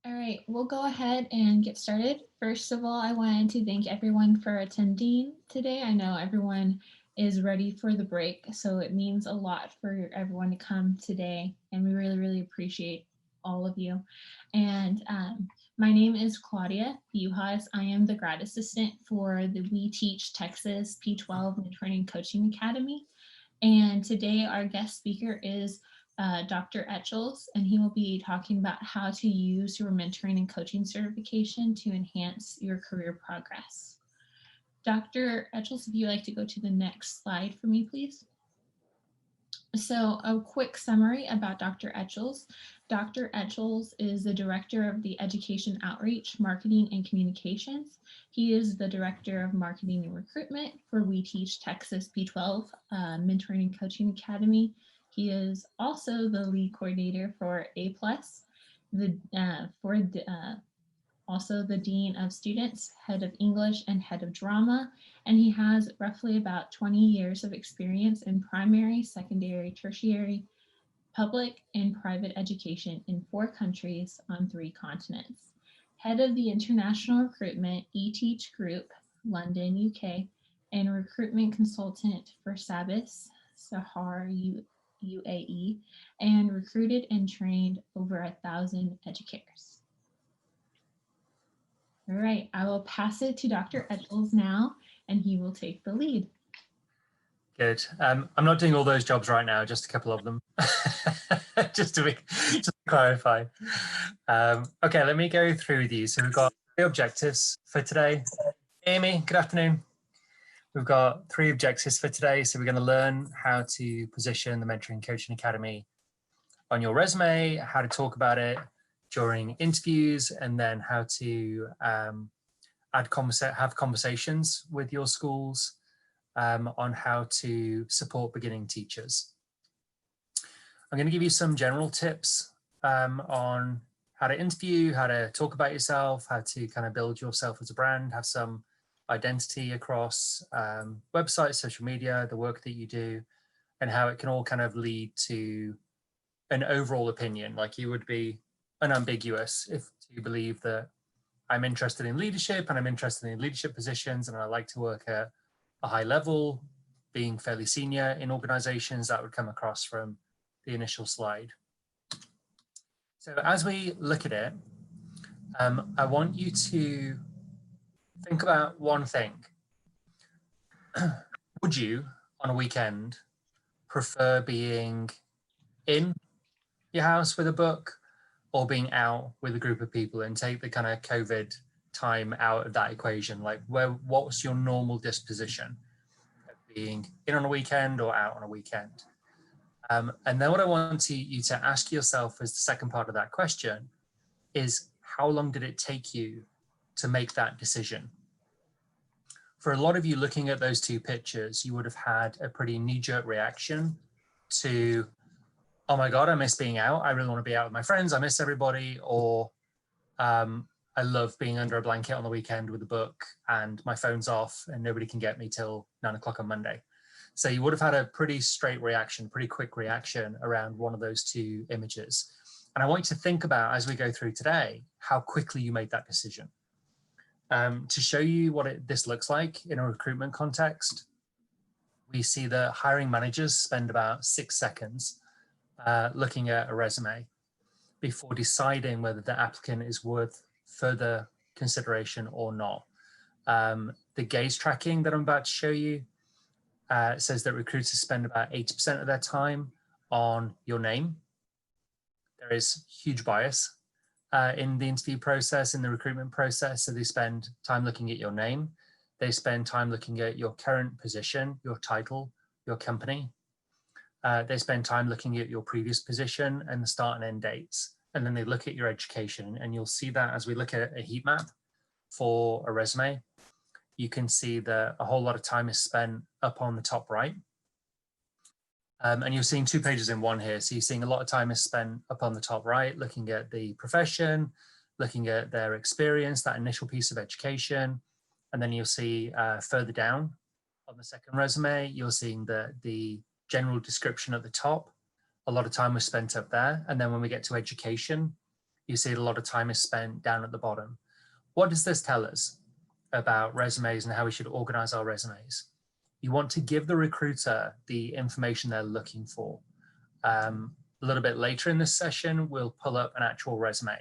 All right, we'll go ahead and get started. First of all, I wanted to thank everyone for attending today. I know everyone is ready for the break, so it means a lot for everyone to come today, and we really, really appreciate all of you. And my name is Claudia Bujas. I am the grad assistant for the We Teach Texas P12 Mentoring and Coaching Academy. And today our guest speaker is Dr. Etchells, and he will be talking about how to use your mentoring and coaching certification to enhance your career progress. Dr. Etchells, if you'd like to go to the next slide for me, please. So a quick summary about Dr. Etchells. Dr. Etchells is the Director of the Education Outreach, Marketing, and Communications. He is the Director of Marketing and Recruitment for We Teach Texas P12 Mentoring and Coaching Academy. He is also the lead coordinator for A+, also the Dean of Students, Head of English, and Head of Drama, and he has roughly about 20 years of experience in primary, secondary, tertiary, public, and private education in 4 countries on 3 continents. Head of the International Recruitment eTeach Group, London, UK, and recruitment consultant for Sabis, Sahar, UAE, and recruited and trained over 1,000 educators. All right, I will pass it to Dr. Etchells now, and he will take the lead. Good. I'm not doing all those jobs right now, just a couple of them, just to clarify. Okay, let me go through these. So we've got 3 objectives for today. Amy, good afternoon. We've got 3 objectives for today. So we're going to learn how to position the Mentoring Coaching Academy on your resume, how to talk about it during interviews, and then how to have conversations with your schools on how to support beginning teachers. I'm going to give you some general tips on how to interview, how to talk about yourself, how to kind of build yourself as a brand, have some identity across websites, social media, the work that you do, and how it can all kind of lead to an overall opinion. Like, you would be unambiguous if you believe that I'm interested in leadership and I'm interested in leadership positions and I like to work at a high level, being fairly senior in organizations. That would come across from the initial slide. So as we look at it, I want you to think about one thing. Would you, on a weekend, prefer being in your house with a book or being out with a group of people, and take the kind of COVID time out of that equation? Like, what was your normal disposition of being in on a weekend or out on a weekend? And then what I want you to ask yourself as the second part of that question is, how long did it take you to make that decision? For a lot of you looking at those 2 pictures, you would have had a pretty knee-jerk reaction to, oh my God, I miss being out. I really want to be out with my friends. I miss everybody. Or I love being under a blanket on the weekend with a book and my phone's off and nobody can get me till 9 o'clock on Monday. So you would have had a pretty straight reaction, pretty quick reaction around one of those 2 images. And I want you to think about, as we go through today, how quickly you made that decision. To show you what this looks like in a recruitment context, we see that hiring managers spend about 6 seconds looking at a resume before deciding whether the applicant is worth further consideration or not. The gaze tracking that I'm about to show you says that recruiters spend about 80% of their time on your name. There is huge bias in the interview process, in the recruitment process. So they spend time looking at your name. They spend time looking at your current position, your title, your company. They spend time looking at your previous position and the start and end dates. And then they look at your education. And you'll see that as we look at a heat map for a resume, you can see that a whole lot of time is spent up on the top right. And you're seeing 2 pages in one here. So you're seeing a lot of time is spent up on the top right, looking at the profession, looking at their experience, that initial piece of education. And then you'll see further down on the second resume, you're seeing the general description at the top. A lot of time was spent up there. And then when we get to education, You see a lot of time is spent down at the bottom. What does this tell us about resumes and how we should organize our resumes? You want to give the recruiter the information they're looking for. A little bit later in this session, we'll pull up an actual resume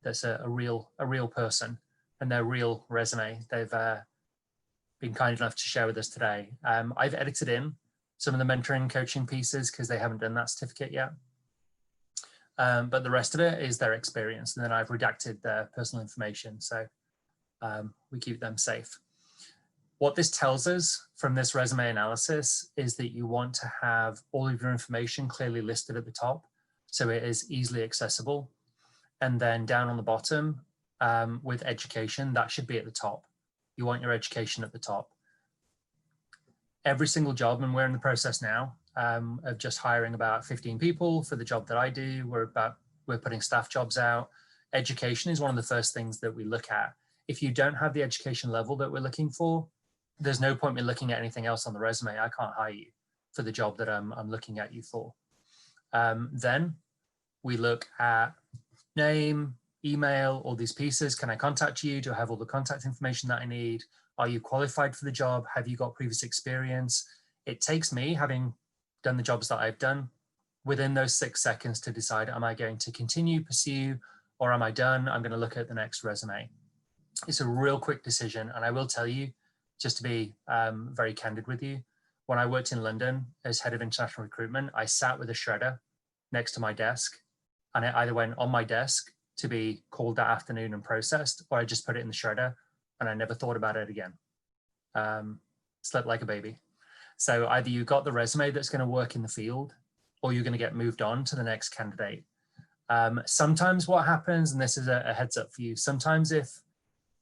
that's a real person and their real resume they've been kind enough to share with us today. I've edited in some of the mentoring coaching pieces because they haven't done that certificate yet. But the rest of it is their experience. And then I've redacted their personal information. So we keep them safe. What this tells us from this resume analysis is that you want to have all of your information clearly listed at the top, so it is easily accessible. And then down on the bottom with education, that should be at the top. You want your education at the top. Every single job, and we're in the process now of just hiring about 15 people for the job that I do. We're putting staff jobs out. Education is one of the first things that we look at. If you don't have the education level that we're looking for, there's no point in looking at anything else on the resume. I can't hire you for the job that I'm looking at you for. Then we look at name, email, all these pieces. Can I contact you? Do I have all the contact information that I need? Are you qualified for the job? Have you got previous experience? It takes me, having done the jobs that I've done, within those 6 seconds to decide, am I going to continue, pursue, or am I done? I'm going to look at the next resume. It's a real quick decision. And I will tell you, just to be very candid with you, when I worked in London as head of international recruitment, I sat with a shredder next to my desk, and it either went on my desk to be called that afternoon and processed, or I just put it in the shredder and I never thought about it again. Slept like a baby. So either you got the resume that's going to work in the field, or you're going to get moved on to the next candidate. Sometimes what happens, and this is a heads up for you, sometimes if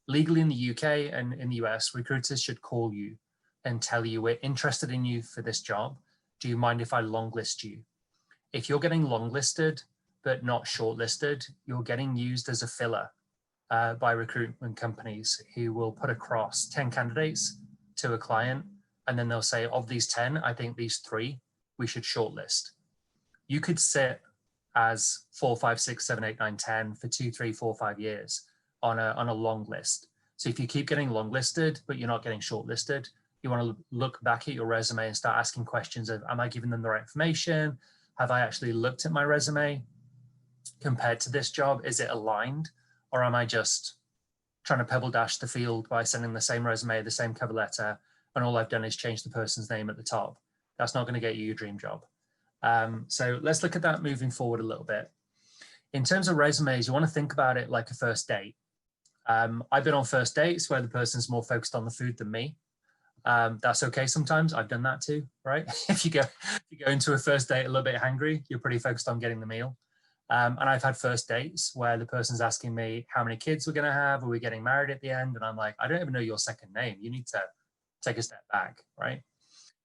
legally in the UK and in the US, recruiters should call you and tell you, we're interested in you for this job. Do you mind if I longlist you? If you're getting longlisted but not shortlisted, you're getting used as a filler by recruitment companies who will put across 10 candidates to a client, and then they'll say, of these 10, I think these 3 we should shortlist. You could sit as 4, 5, 6, 7, 8, 9, 10 for 2, 3, 4, 5 years on a long list. So if you keep getting longlisted but you're not getting shortlisted, you want to look back at your resume and start asking questions of, am I giving them the right information? Have I actually looked at my resume compared to this job? Is it aligned? Or am I just trying to pebble dash the field by sending the same resume, the same cover letter, and all I've done is change the person's name at the top? That's not going to get you your dream job. So let's look at that moving forward a little bit. In terms of resumes, you want to think about it like a first date. I've been on first dates where the person's more focused on the food than me. That's okay sometimes. I've done that too, right? If you go into a first date a little bit hangry, you're pretty focused on getting the meal. And I've had first dates where the person's asking me how many kids we're going to have, are we getting married at the end? And I'm like, I don't even know your second name. You need to take a step back, right?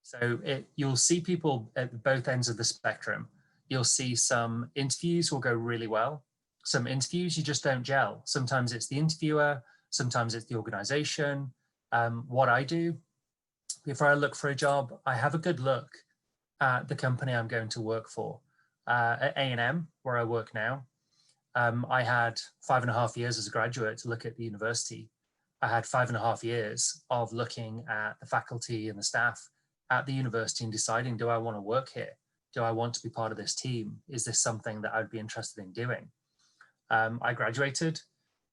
So you'll see people at both ends of the spectrum. You'll see some interviews will go really well. Some interviews you just don't gel. Sometimes it's the interviewer, sometimes it's the organization. What I do, before I look for a job, I have a good look at the company I'm going to work for. At A&M, where I work now, I had 5.5 years as a graduate to look at the university. I had 5.5 years of looking at the faculty and the staff at the university and deciding, do I want to work here? Do I want to be part of this team? Is this something that I'd be interested in doing? I graduated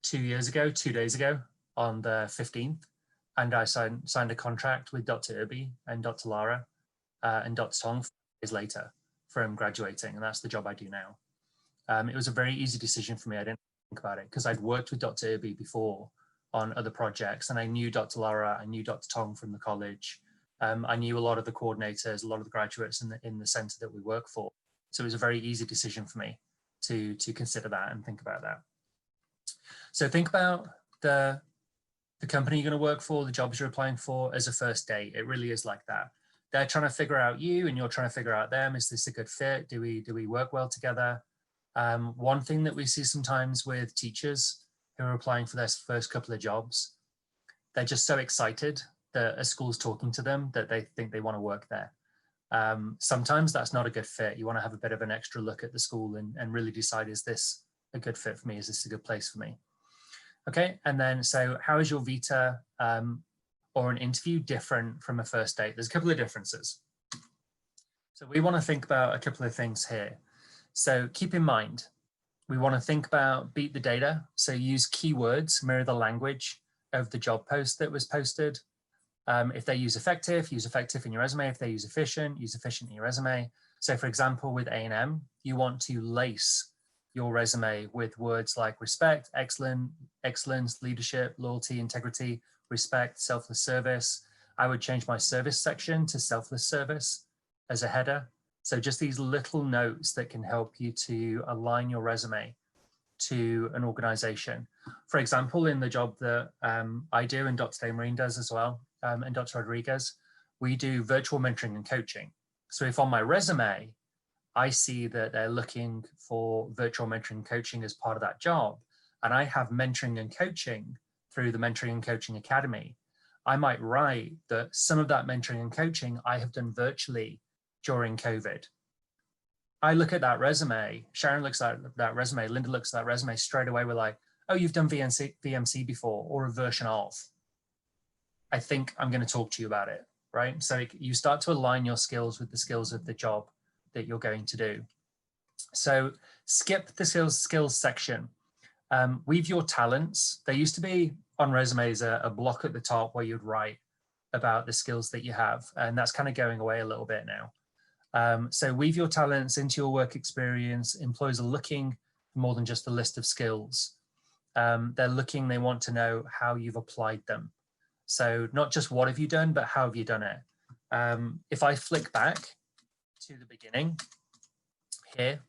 2 days ago on the 15th, and I signed a contract with Dr. Irby and Dr. Lara and Dr. Tong 5 days later from graduating, and that's the job I do now. It was a very easy decision for me. I didn't think about it because I'd worked with Dr. Irby before on other projects, and I knew Dr. Lara, I knew Dr. Tong from the college. I knew a lot of the coordinators, a lot of the graduates in the center that we work for. So it was a very easy decision for me to consider that and think about that. So think about the company you're going to work for, the jobs you're applying for as a first date. It really is like that. They're trying to figure out you and you're trying to figure out them. Is this a good fit? Do we work well together? One thing that we see sometimes with teachers who are applying for their first couple of jobs, they're just so excited that a school's talking to them that they think they want to work there. Sometimes that's not a good fit. You want to have a bit of an extra look at the school and really decide, is this a good fit for me? Is this a good place for me? Okay, and then so how is your vita or an interview different from a first date? There's a couple of differences. So we want to think about a couple of things here. So keep in mind, we want to think about beat the data. So use keywords, mirror the language of the job post that was posted. If they use effective in your resume. If they use efficient in your resume. So for example, with A&M, you want to lace your resume with words like respect, excellence, leadership, loyalty, integrity, respect, selfless service. I would change my service section to selfless service as a header. So just these little notes that can help you to align your resume to an organization. For example, in the job that I do and Dr. Marine does as well, and Dr. Rodriguez, we do virtual mentoring and coaching. So if on my resume, I see that they're looking for virtual mentoring and coaching as part of that job, and I have mentoring and coaching through the Mentoring and Coaching Academy, I might write that some of that mentoring and coaching I have done virtually during COVID. I look at that resume, Sharon looks at that resume, Linda looks at that resume, straight away we're like, oh, you've done VMC before, or a version of. I think I'm going to talk to you about it, right? So you start to align your skills with the skills of the job that you're going to do. So skip the skills section. Weave your talents. There used to be on resumes a block at the top where you'd write about the skills that you have, and that's kind of going away a little bit now. So weave your talents into your work experience. Employers are looking for more than just a list of skills. They're looking, they want to know how you've applied them. So not just what have you done, but how have you done it? If I flick back to the beginning here,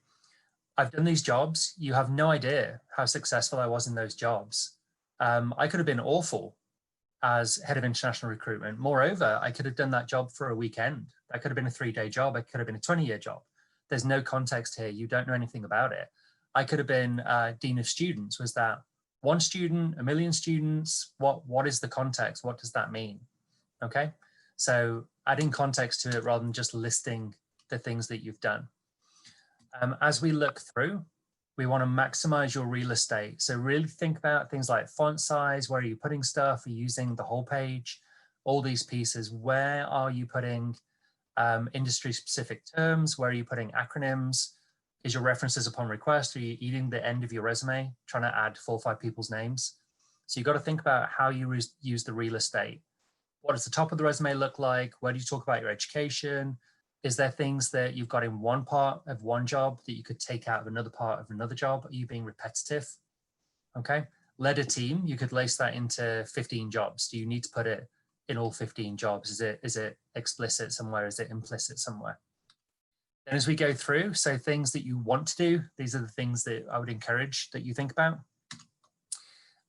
I've done these jobs. You have no idea how successful I was in those jobs. I could have been awful as head of international recruitment. Moreover, I could have done that job for a weekend. That could have been a 3-day job. It could have been a 20-year job. There's no context here. You don't know anything about it. I could have been Dean of Students. Was that one student, a million students? What is the context? What does that mean? Okay, so adding context to it rather than just listing the things that you've done. As we look through, we want to maximize your real estate. So really think about things like font size, where are you putting stuff? Are you using the whole page? All these pieces, where are you putting industry specific terms? Where are you putting acronyms? Is your references upon request? Are you eating the end of your resume, trying to add 4 or 5 people's names? So you've got to think about how you use the real estate. What does the top of the resume look like? Where do you talk about your education? Is there things that you've got in one part of one job that you could take out of another part of another job? Are you being repetitive? Okay. Led a team, you could lace that into 15 jobs. Do you need to put it in all 15 jobs? Is it explicit somewhere? Is it implicit somewhere? And as we go through, so things that you want to do, these are the things that I would encourage that you think about.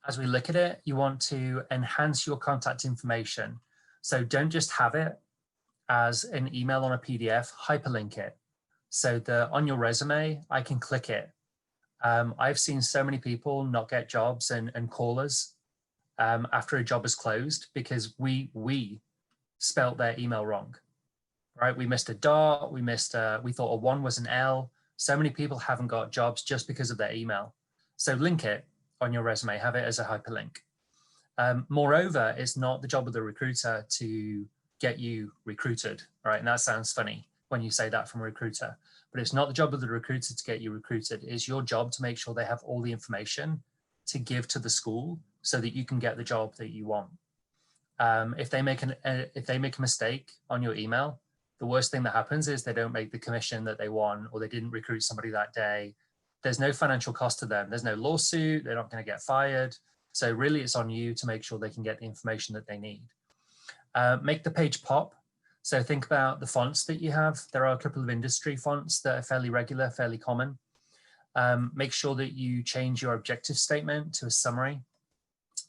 As we look at it, you want to enhance your contact information. So don't just have it as an email on a PDF, hyperlink it. So on your resume, I can click it. I've seen so many people not get jobs and call us after a job is closed because we spelt their email wrong, right? We missed a dot, we thought a 1 was an L. So many people haven't got jobs just because of their email. So link it on your resume, have it as a hyperlink. Moreover, it's not the job of the recruiter to get you recruited, right? And that sounds funny when you say that from a recruiter, but it's not the job of the recruiter to get you recruited. It's your job to make sure they have all the information to give to the school so that you can get the job that you want. If they make a mistake on your email, the worst thing that happens is they don't make the commission that they want, or they didn't recruit somebody that day. There's no financial cost to them. There's no lawsuit. They're not going to get fired. So really it's on you to make sure they can get the information that they need. Make the page pop. So think about the fonts that you have. There are a couple of industry fonts that are fairly regular, fairly common. Make sure that you change your objective statement to a summary.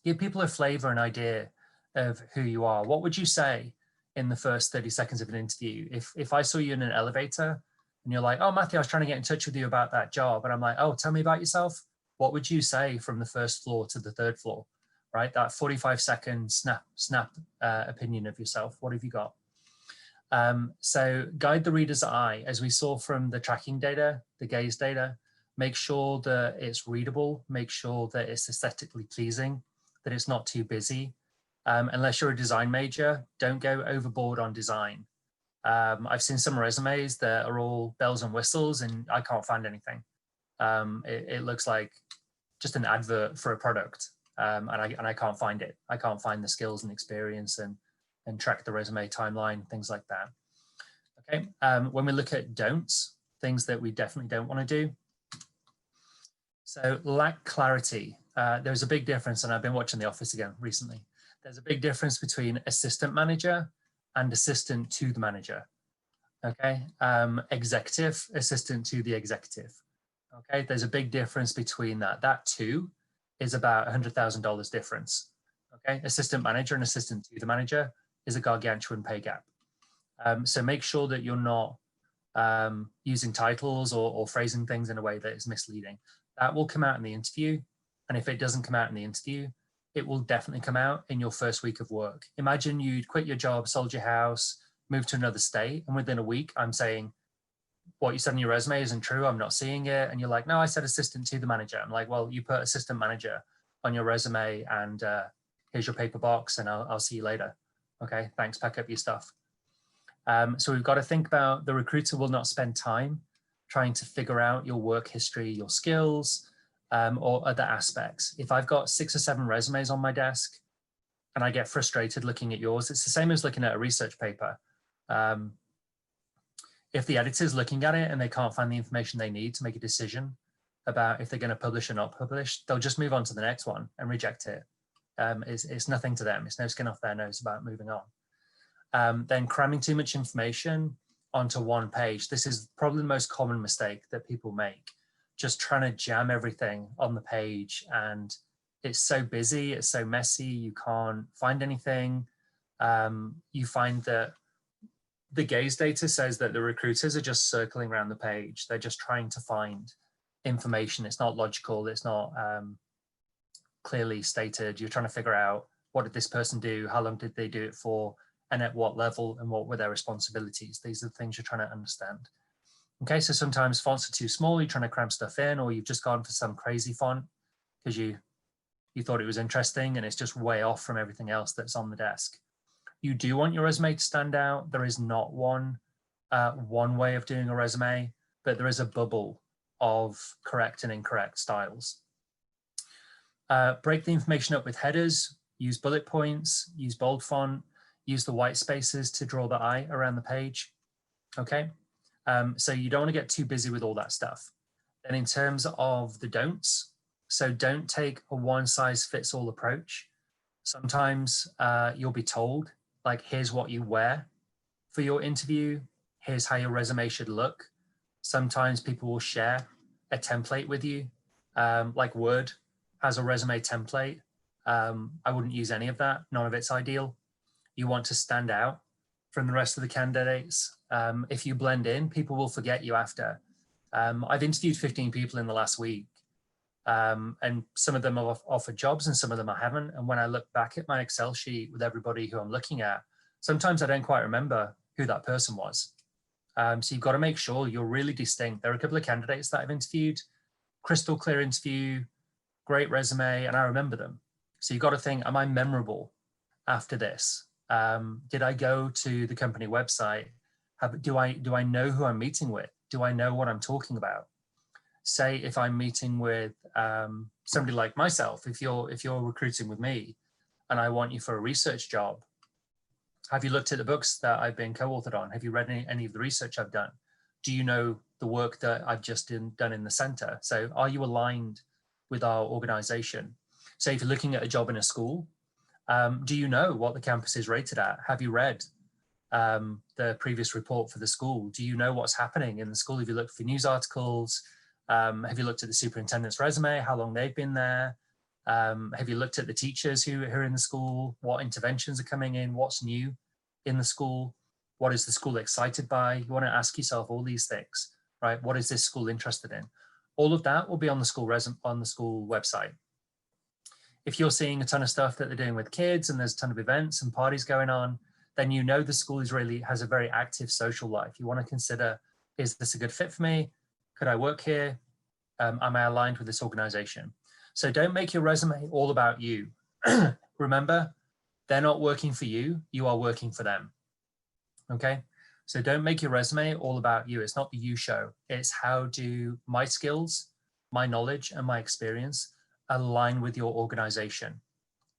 Give people a flavor, an idea of who you are. What would you say in the first 30 seconds of an interview? If I saw you in an elevator and you're like, oh, Matthew, I was trying to get in touch with you about that job. And I'm like, oh, tell me about yourself. What would you say from the first floor to the third floor? Right, that 45-second snap opinion of yourself. What have you got? So guide the reader's eye, as we saw from the tracking data, the gaze data. Make sure that it's readable, make sure that it's aesthetically pleasing, that it's not too busy. Unless you're a design major, don't go overboard on design. I've seen some resumes that are all bells and whistles and I can't find anything. It looks like just an advert for a product, and I can't find it. I can't find the skills and experience and track the resume timeline, things like that. Okay, when we look at don'ts, things that we definitely don't want to do. So lack clarity. There's a big difference, and I've been watching The Office again recently. There's a big difference between assistant manager and assistant to the manager. Okay, executive assistant to the executive. Okay, there's a big difference between that. That too is about $100,000 difference. Okay, assistant manager and assistant to the manager is a gargantuan pay gap. So make sure that you're not using titles or phrasing things in a way that is misleading. That will come out in the interview. And if it doesn't come out in the interview, it will definitely come out in your first week of work. Imagine you'd quit your job, sold your house, moved to another state, and within a week, I'm saying, what you said in your resume isn't true, I'm not seeing it. And you're like, no, I said assistant to the manager. I'm like, well, you put assistant manager on your resume and here's your paper box and I'll see you later. Okay, thanks, pack up your stuff. So we've got to think about the recruiter will not spend time trying to figure out your work history, your skills, or other aspects. If I've got 6 or 7 resumes on my desk and I get frustrated looking at yours, it's the same as looking at a research paper. If the editor's looking at it and they can't find the information they need to make a decision about if they're going to publish or not publish, they'll just move on to the next one and reject it. It's nothing to them. It's no skin off their nose about moving on. Then cramming too much information onto one page. This is probably the most common mistake that people make. Just trying to jam everything on the page, and it's so busy, it's so messy, you can't find anything. You find that the gaze data says that the recruiters are just circling around the page. They're just trying to find information. It's not logical. It's not clearly stated. You're trying to figure out, what did this person do? How long did they do it for? And at what level? And what were their responsibilities? These are the things you're trying to understand. Okay, so sometimes fonts are too small. You're trying to cram stuff in, or you've just gone for some crazy font because you thought it was interesting and it's just way off from everything else that's on the desk. You do want your resume to stand out. There is not one way of doing a resume, but there is a bubble of correct and incorrect styles. Break the information up with headers, use bullet points, use bold font, use the white spaces to draw the eye around the page. Okay, so you don't want to get too busy with all that stuff. Then in terms of the don'ts, so don't take a one-size-fits-all approach. Sometimes you'll be told, like, here's what you wear for your interview, here's how your resume should look. Sometimes people will share a template with you, like Word has a resume template. I wouldn't use any of that. None of it's ideal. You want to stand out from the rest of the candidates. If you blend in, people will forget you after. I've interviewed 15 people in the last week, and some of them have offered jobs and some of them I haven't. And when I look back at my Excel sheet with everybody who I'm looking at, sometimes I don't quite remember who that person was. So you've got to make sure you're really distinct. There are a couple of candidates that I've interviewed, crystal clear interview, great resume, and I remember them. So you've got to think, am I memorable after this? Did I go to the company website? Do I know who I'm meeting with? Do I know what I'm talking about? Say if I'm meeting with somebody like myself, if you're recruiting with me and I want you for a research job, have you looked at the books that I've been co-authored on? Have you read any of the research I've done? Do you know the work that I've just done in the center? So are you aligned with our organization? Say if you're looking at a job in a school, do you know what the campus is rated at? Have you read the previous report for the school? Do you know what's happening in the school? Have you looked for news articles? Have you looked at the superintendent's resume, how long they've been there? Have you looked at the teachers who are in the school? What interventions are coming in? What's new in the school? What is the school excited by? You want to ask yourself all these things, right? What is this school interested in? All of that will be on the school website. If you're seeing a ton of stuff that they're doing with kids and there's a ton of events and parties going on, then you know the school has a very active social life. You want to consider, is this a good fit for me? Could I work here? Am I aligned with this organization? So don't make your resume all about you. Remember, they're not working for you, you are working for them. Okay, so don't make your resume all about you. It's not the you show. It's how do my skills, my knowledge, and my experience align with your organization.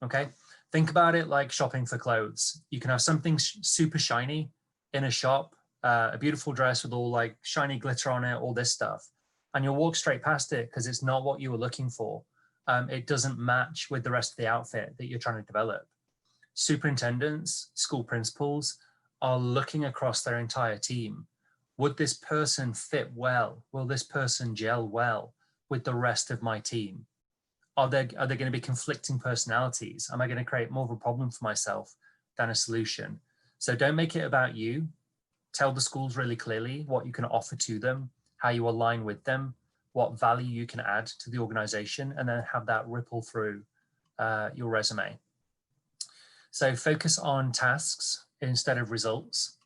Okay, think about it like shopping for clothes. You can have something super shiny in a shop, a beautiful dress with all like shiny glitter on it, all this stuff, and you'll walk straight past it because it's not what you were looking for. It doesn't match with the rest of the outfit that you're trying to develop. Superintendents, school principals are looking across their entire team. Would this person fit well? Will this person gel well with the rest of my team? Are there going to be conflicting personalities? Am I going to create more of a problem for myself than a solution? So don't make it about you. Tell the schools really clearly what you can offer to them, how you align with them, what value you can add to the organization, and then have that ripple through your resume. So focus on tasks instead of results.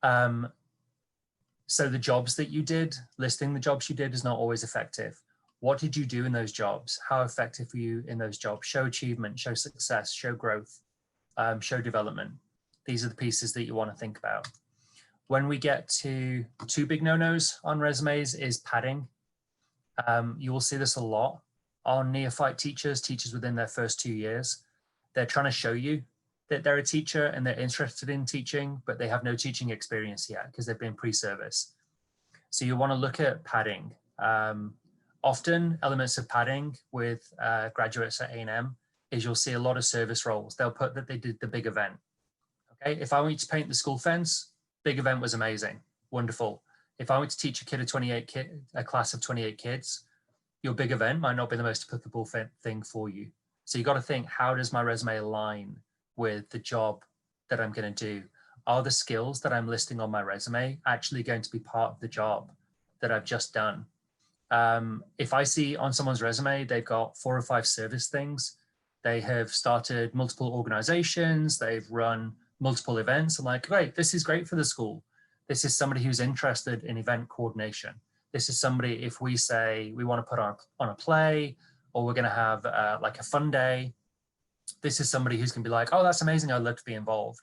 So the jobs that you did, listing the jobs you did is not always effective. What did you do in those jobs? How effective were you in those jobs? Show achievement, show success, show growth, show development. These are the pieces that you want to think about. When we get to two big no-nos on resumes is padding. You will see this a lot on neophyte teachers, teachers within their first 2 years. They're trying to show you that they're a teacher and they're interested in teaching, but they have no teaching experience yet because they've been pre-service. So you want to look at padding. Often elements of padding with graduates at A&M is you'll see a lot of service roles. They'll put that they did the big event. Okay, if I want you to paint the school fence, big event was amazing, wonderful. If I want to teach a class of 28 kids, your big event might not be the most applicable thing for you. So you got to think, how does my resume align with the job that I'm going to do? Are the skills that I'm listing on my resume actually going to be part of the job that I've just done? If I see on someone's resume, they've got 4 or 5 service things, they have started multiple organizations, they've run multiple events, I'm like, great, this is great for the school. This is somebody who's interested in event coordination. This is somebody, if we say we want to put on a play, or we're going to have like a fun day, this is somebody who's going to be like, oh, that's amazing, I'd love to be involved.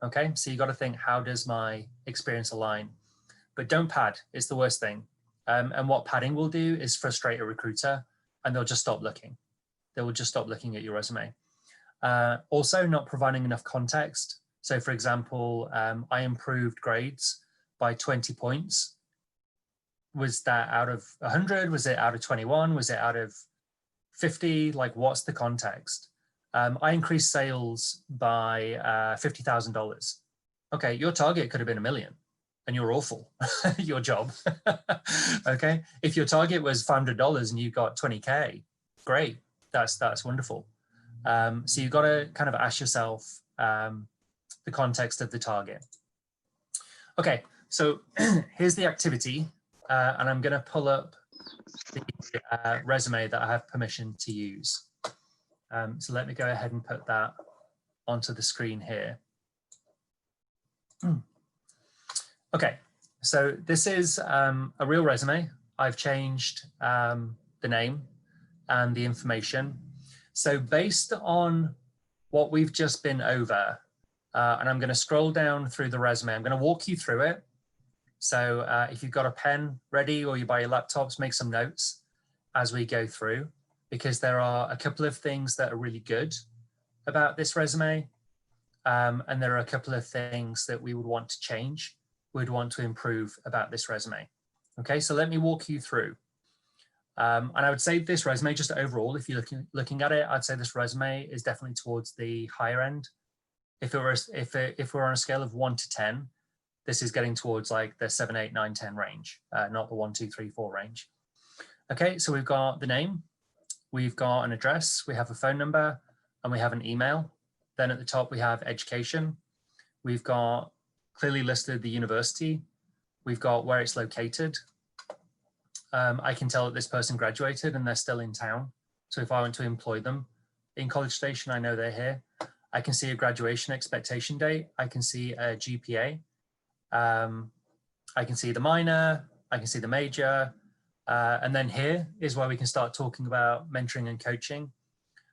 Okay, so you got to think, how does my experience align? But don't pad, it's the worst thing. And what padding will do is frustrate a recruiter and they'll just stop looking. They will just stop looking at your resume. Also, not providing enough context. So for example, I improved grades by 20 points. Was that out of 100? Was it out of 21? Was it out of 50? Like, what's the context? I increased sales by $50,000. Okay, your target could have been $1 million. And you're awful, your job. Okay, if your target was $500 and you got 20K, great, that's wonderful. So you've got to kind of ask yourself the context of the target. Okay, so here's the activity, and I'm going to pull up the resume that I have permission to use. So let me go ahead and put that onto the screen here. Okay, so this is a real resume. I've changed the name and the information. So based on what we've just been over, and I'm going to scroll down through the resume, I'm going to walk you through it. So if you've got a pen ready or you buy your laptops, make some notes as we go through, because there are a couple of things that are really good about this resume. And there are a couple of things that we would want to change, would want to improve about this resume. Okay, so let me walk you through. And I would say this resume, just overall, if you're looking at it, I'd say this resume is definitely towards the higher end. If we're on a scale of 1 to 10, this is getting towards like the 7, 8, 9, 10 range, not the 1, 2, 3, 4 range. Okay, so we've got the name, we've got an address, we have a phone number, and we have an email. Then at the top, we have education. We've got clearly listed the university. We've got where it's located. I can tell that this person graduated and they're still in town. So if I want to employ them in College Station, I know they're here. I can see a graduation expectation date. I can see a GPA. I can see the minor. I can see the major. And then here is where we can start talking about mentoring and coaching.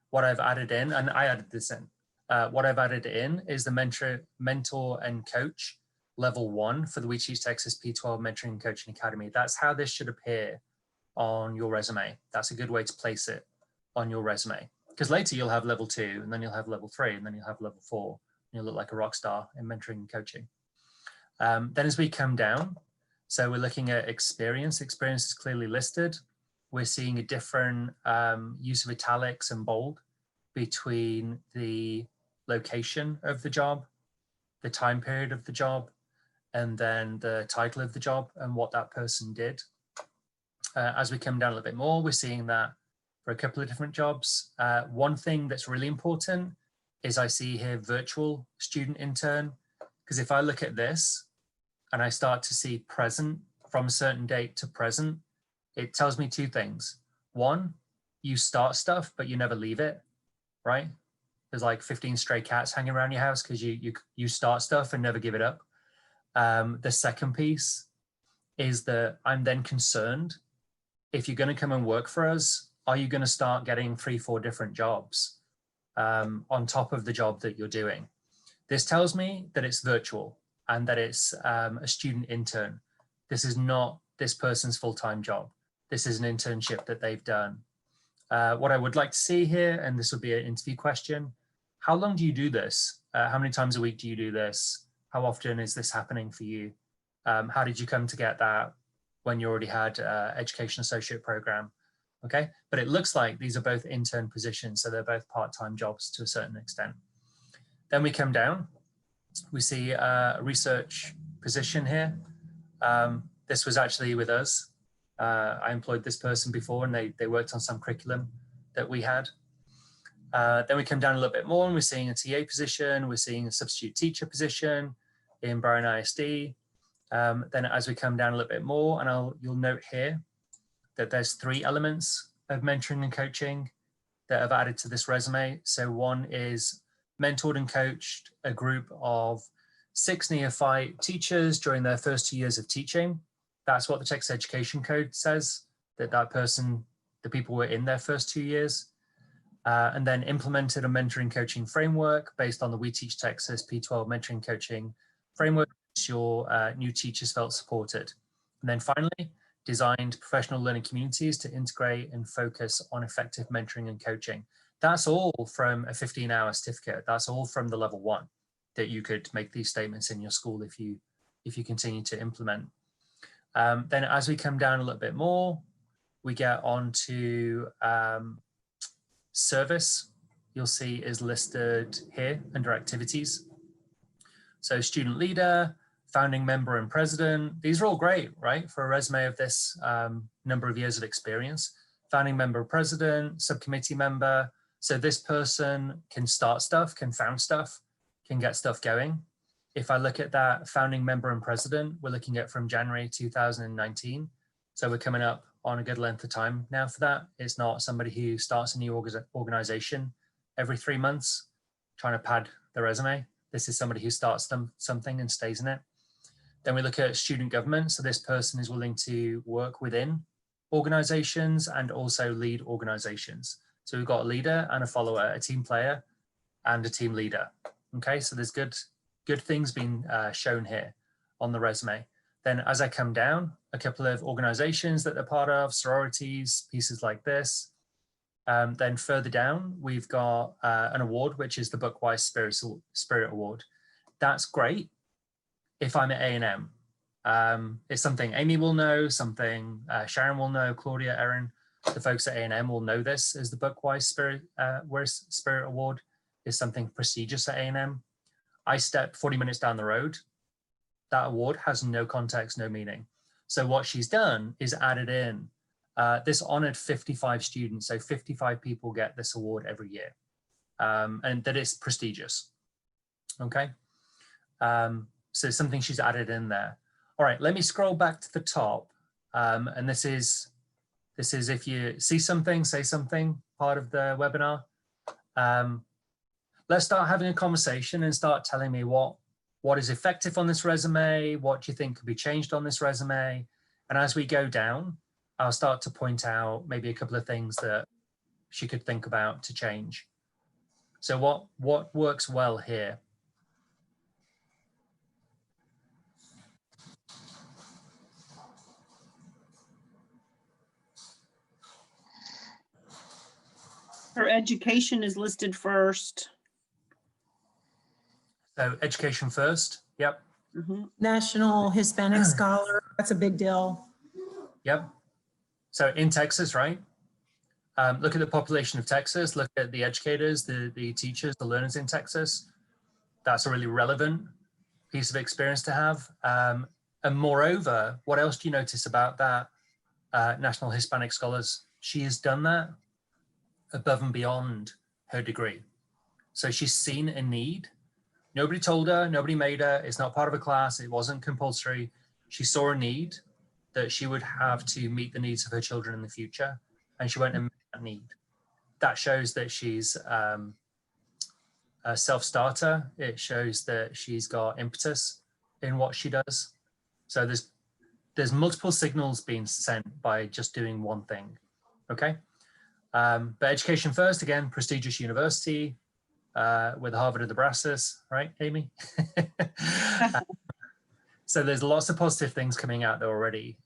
What I've added in, and I added this in, what I've added in is the mentor and coach level 1 for the We Teach Texas P12 Mentoring and Coaching Academy. That's how this should appear on your resume. That's a good way to place it on your resume, because later you'll have level 2, and then you'll have level 3, and then you'll have level 4, and you'll look like a rock star in mentoring and coaching. Then as we come down, so we're looking at experience. Experience is clearly listed. We're seeing a different use of italics and bold between the location of the job, the time period of the job, and then the title of the job and what that person did. As we come down a little bit more, we're seeing that for a couple of different jobs. One thing that's really important is I see here virtual student intern, because if I look at this and I start to see present from a certain date to present, it tells me 2 things. One, you start stuff, but you never leave it, right? There's like 15 stray cats hanging around your house because you start stuff and never give it up. The second piece is that I'm then concerned, if you're going to come and work for us, are you going to start getting 3-4 different jobs on top of the job that you're doing? This tells me that it's virtual and that it's a student intern. This is not this person's full-time job. This is an internship that they've done. What I would like to see here, and this would be an interview question, how long do you do this? How many times a week do you do this? How often is this happening for you? How did you come to get that when you already had education associate program? Okay, but it looks like these are both intern positions, so they're both part-time jobs to a certain extent. Then we come down, we see a research position here. This was actually with us. I employed this person before, and they worked on some curriculum that we had. Then we come down a little bit more, and we're seeing a TA position. We're seeing a substitute teacher position in Bryan ISD. Then as we come down a little bit more, and you'll note here that there's 3 elements of mentoring and coaching that I've added to this resume. So one is mentored and coached a group of 6 neophyte teachers during their first 2 years of teaching. That's what the Texas Education Code says, that person, the people were in their first 2 years. And then implemented a mentoring coaching framework based on the We Teach Texas P12 mentoring coaching framework, which your new teachers felt supported. And then finally, designed professional learning communities to integrate and focus on effective mentoring and coaching. That's all from a 15-hour certificate. That's all from the level 1 that you could make these statements in your school if you continue to implement. Then as we come down a little bit more, we get on to service. You'll see is listed here under activities. So student leader, founding member and president. These are all great, right? For a resume of this number of years of experience. Founding member, president, subcommittee member. So this person can start stuff, can found stuff, can get stuff going. If I look at that founding member and president, we're looking at from January 2019. So we're coming up on a good length of time now for that. It's not somebody who starts a new organization every 3 months trying to pad the resume. This is somebody who starts something and stays in it. Then we look at student government. So this person is willing to work within organizations and also lead organizations. So we've got a leader and a follower, a team player and a team leader. Okay, so there's good things being shown here on the resume. Then as I come down, a couple of organizations that they're part of, sororities, pieces like this. Then further down, we've got an award, which is the Bookwise Spirit Award. That's great if I'm at A&M. It's something Amy will know, something Sharon will know, Claudia, Erin, the folks at A&M will know this as the Bookwise Spirit Award is something prestigious at A&M. I step 40 minutes down the road. That award has no context, no meaning. So what she's done is added in this honored 55 students. So 55 people get this award every year, and that is prestigious. Okay. So something she's added in there. All right, let me scroll back to the top. And this is if you see something, say something, part of the webinar. Let's start having a conversation and start telling me what is effective on this resume, what do you think could be changed on this resume. And as we go down, I'll start to point out maybe a couple of things that she could think about to change. So what works well here? Her education is listed first. So education first. Yep. National Hispanic Scholar, that's a big deal. Yep. So in Texas, right? Look at the population of Texas, look at the educators, the teachers, the learners in Texas. That's a really relevant piece of experience to have. And moreover, what else do you notice about that National Hispanic Scholars? She has done that above and beyond her degree. So she's seen a need. Nobody told her, nobody made her, it's not part of a class, it wasn't compulsory. She saw a need that she would have to meet the needs of her children in the future, and she went and met that need. That shows that she's a self-starter. It shows that she's got impetus in what she does. So there's multiple signals being sent by just doing one thing, okay? But education first, again, prestigious university, with Harvard of the Brasses, right, Amy? So there's lots of positive things coming out there already.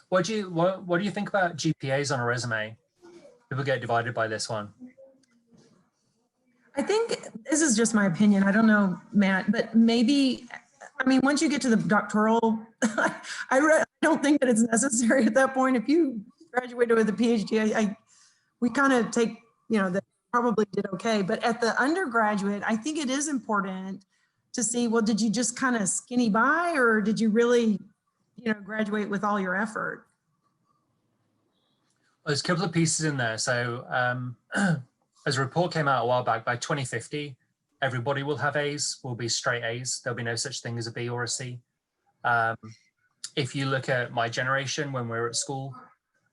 What do you think about GPAs on a resume? People get divided by this one. I think this is just my opinion. I don't know, Matt, but maybe, I mean, once you get to the doctoral, I don't think that it's necessary at that point. If you graduated with a PhD, we kind of take, that probably did okay. But at the undergraduate, I think it is important to see, well, did you just kind of skinny by, or did you really, graduate with all your effort? There's a couple of pieces in there. So as a report came out a while back, by 2050, everybody will have A's, will be straight A's. There'll be no such thing as a B or a C. If you look at my generation when we were at school,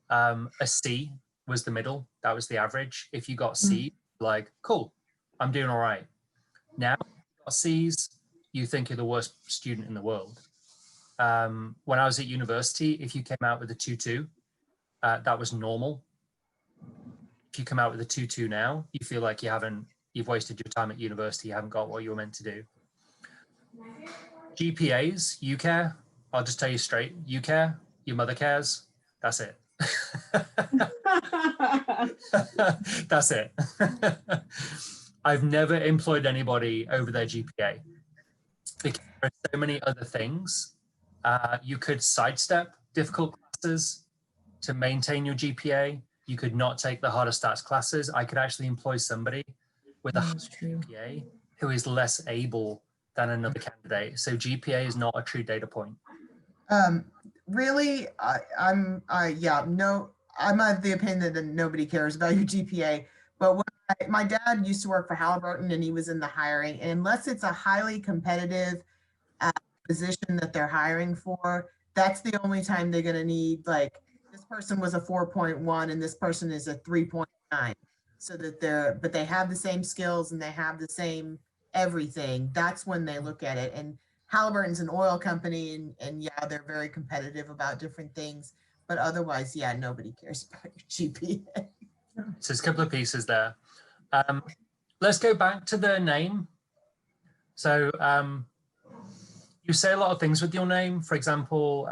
a C was the middle. That was the average. If you got C, like, cool, I'm doing all right. Now, you got C's, you think you're the worst student in the world. When I was at university, if you came out with a 2.2, that was normal. If you come out with a 2.2 now, you feel like you've wasted your time at university, you haven't got what you were meant to do. GPAs, you care. I'll just tell you straight, you care, your mother cares, that's it. That's it. I've never employed anybody over their GPA because there are so many other things. You could sidestep difficult classes to maintain your GPA. You could not take the harder stats classes. I could actually employ somebody with a higher GPA who is less able than another candidate. So GPA is not a true data point. Really, I'm of the opinion that nobody cares about your GPA. But when my dad used to work for Halliburton, and he was in the hiring. And unless it's a highly competitive position that they're hiring for, that's the only time they're going to need, like, this person was a 4.1 and this person is a 3.9, so that but they have the same skills and they have the same everything. That's when they look at it. And Halliburton's an oil company, and yeah, they're very competitive about different things, but otherwise, yeah, nobody cares about your GPA. So there's a couple of pieces there. Let's go back to the name. So you say a lot of things with your name. For example,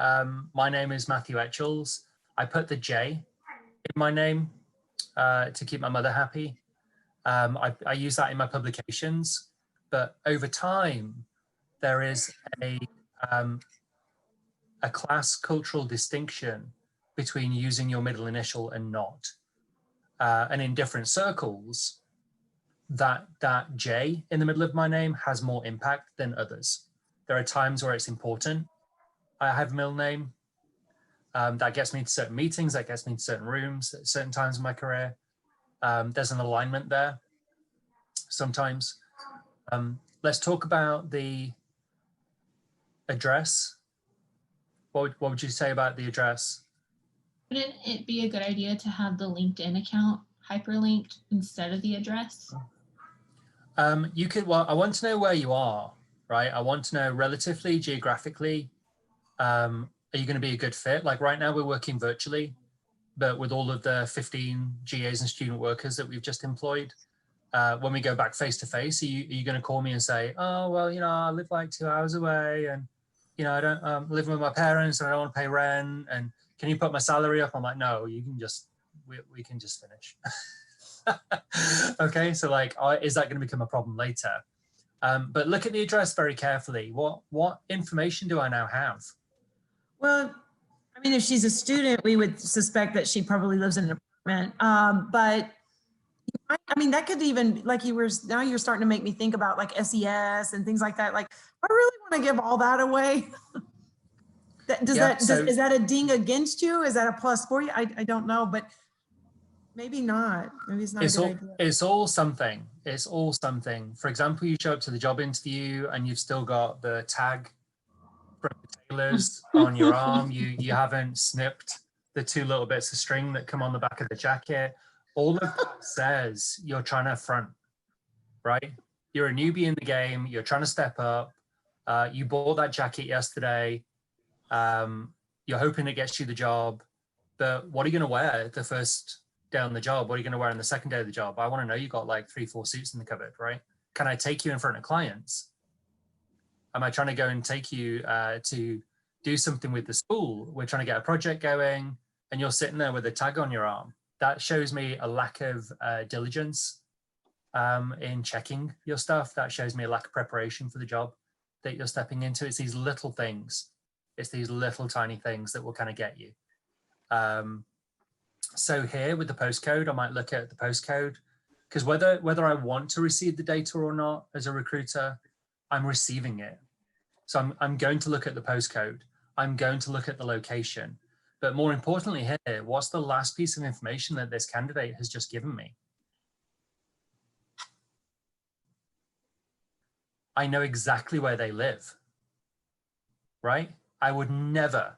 my name is Matthew Etchells. I put the J in my name to keep my mother happy. I use that in my publications, but over time, there is a class cultural distinction between using your middle initial and not. And in different circles, that J in the middle of my name has more impact than others. There are times where it's important. I have a middle name. That gets me to certain meetings, that gets me to certain rooms at certain times in my career. There's an alignment there sometimes. Let's talk about the address. What would you say about the address? Wouldn't it be a good idea to have the LinkedIn account hyperlinked instead of the address? You could, well, I want to know where you are, right? I want to know relatively, geographically. Are Are you going to be a good fit? Like right now we're working virtually, but with all of the 15 GAs and student workers that we've just employed, when we go back face to face, are you going to call me and say, oh, well, you know, I live like 2 hours away and, you know, I don't live with my parents and I don't want to pay rent. And can you put my salary up? I'm like, no, you can just, we can just finish. Okay. So like, is that going to become a problem later? But look at the address very carefully. What information do I now have? Well, I mean, if she's a student, we would suspect that she probably lives in an apartment. But I mean, that could even, like now you're starting to make me think about like SES and things like that. Like, I really want to give all that away. Is that a ding against you? Is that a plus for you? I don't know, but maybe not. Maybe it's not a good idea. It's all something. It's all something. For example, you show up to the job interview and you've still got the tag from the tailors on your arm. You haven't snipped the 2 little bits of string that come on the back of the jacket. All of that says you're trying to front, right? You're a newbie in the game. You're trying to step up. You bought that jacket yesterday. You're hoping it gets you the job. But what are you going to wear the first day on the job? What are you going to wear on the second day of the job? I want to know you got like 3-4 suits in the cupboard, right? Can I take you in front of clients? Am I trying to go and take you to do something with the school? We're trying to get a project going and you're sitting there with a tag on your arm. That shows me a lack of diligence in checking your stuff. That shows me a lack of preparation for the job that you're stepping into. It's these little things. It's these little tiny things that will kind of get you. So here with the postcode, I might look at the postcode because whether I want to receive the data or not as a recruiter, I'm receiving it. So I'm going to look at the postcode. I'm going to look at the location. But more importantly here, what's the last piece of information that this candidate has just given me? I know exactly where they live, right? I would never,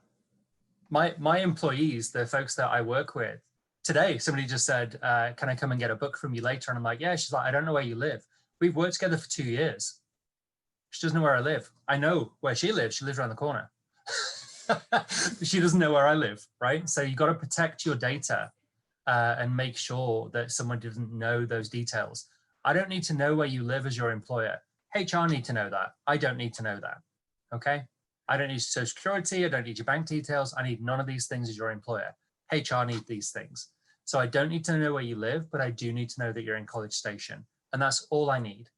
my employees, the folks that I work with, today somebody just said, can I come and get a book from you later? And I'm like, yeah. She's like, I don't know where you live. We've worked together for 2 years. She doesn't know where I live. I know where she lives. She lives around the corner. She doesn't know where I live, right? So you got to protect your data and make sure that someone doesn't know those details. I don't need to know where you live as your employer. HR need to know that. I don't need to know that, okay? I don't need social security. I don't need your bank details. I need none of these things as your employer. HR need these things. So I don't need to know where you live, but I do need to know that you're in College Station. And that's all I need,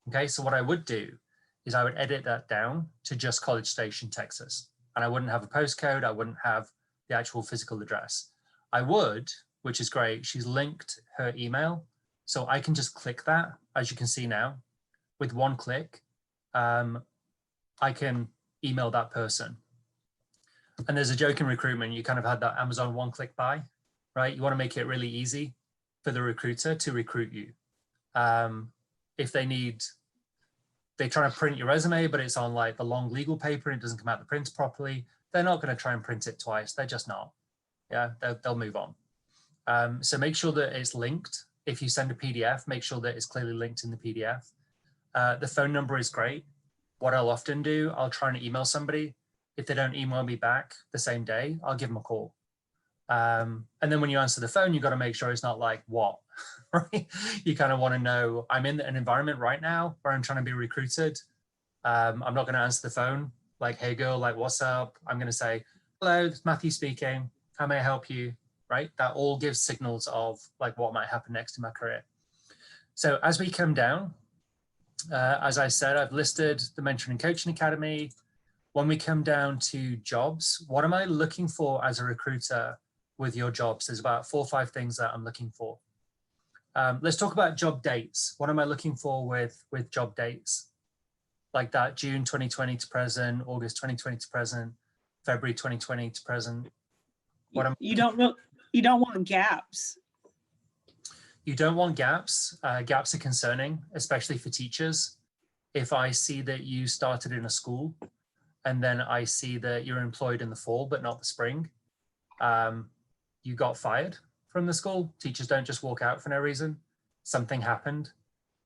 okay? So what I would do is I would edit that down to just College Station, Texas. And I wouldn't have a postcode. I wouldn't have the actual physical address. I would, which is great. She's linked her email. So I can just click that, as you can see now. With one click, I can email that person. And there's a joke in recruitment. You kind of had that Amazon one-click buy, right? You want to make it really easy for the recruiter to recruit you. If they try to print your resume, but it's on like the long legal paper and it doesn't come out the print properly, they're not going to try and print it twice. They're just not. Yeah, they'll move on. So make sure that it's linked. If you send a PDF, make sure that it's clearly linked in the PDF. The phone number is great. What I'll often do, I'll try and email somebody. If they don't email me back the same day, I'll give them a call. And then when you answer the phone, you've got to make sure it's not like, what, right? You kind of want to know, I'm in an environment right now where I'm trying to be recruited. I'm not going to answer the phone like, hey girl, like, what's up? I'm going to say, hello, it's Matthew speaking. How may I help you? Right? That all gives signals of like what might happen next in my career. So as we come down, as I said, I've listed the Mentoring and Coaching Academy. When we come down to jobs, what am I looking for as a recruiter with your jobs? There's about 4 or 5 things that I'm looking for. Let's talk about job dates. What am I looking for with job dates? Like that June 2020 to present, August 2020 to present, February 2020 to present. You don't want gaps. You don't want gaps. Gaps are concerning, especially for teachers. If I see that you started in a school and then I see that you're employed in the fall, but not the spring, you got fired from the school. Teachers don't just walk out for no reason. Something happened.